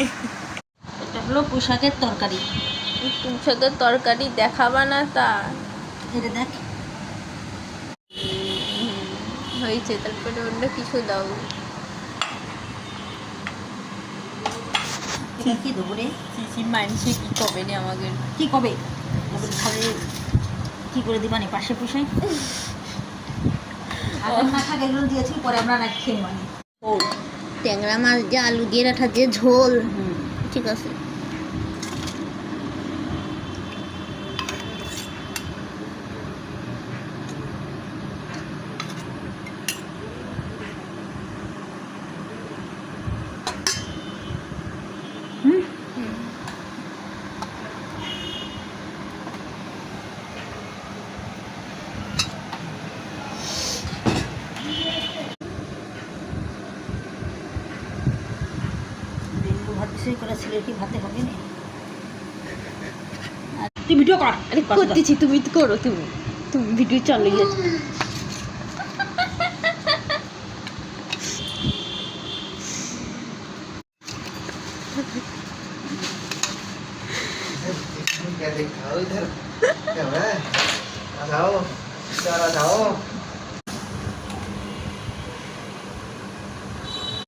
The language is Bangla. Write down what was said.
এটা হলো পোশাকের তরকারি। পুঁইশাকের তরকারি দেখাবা না তা এটা দেখ হয়েছে, তারপরে অন্য কিছু দাও। এটা কি দেবো রে? চিচি মানুষে কি কবে নি আমাদের, কি কবে আমাদের খালি কি করে দিবানি পাশে পোশাক না থাকে এগুলো দিয়েছি, পরে আমরা না খেয়ে মানে। ও ট্যাংরা মাছ যে আলু দিয়ে রাখা যে ঝোল, ঠিক আছে। ভাত বিষয় করে ছেলে কি ভাতে হবে না? তুই ভিডিও কর। আরে করতেছি, তুমি তো করো, তুমি তুমি ভিডিও চালিয়ে যাচ্ছ। क्या देखा हो इधर? क्या है? आ जाओ, इधर आ जाओ।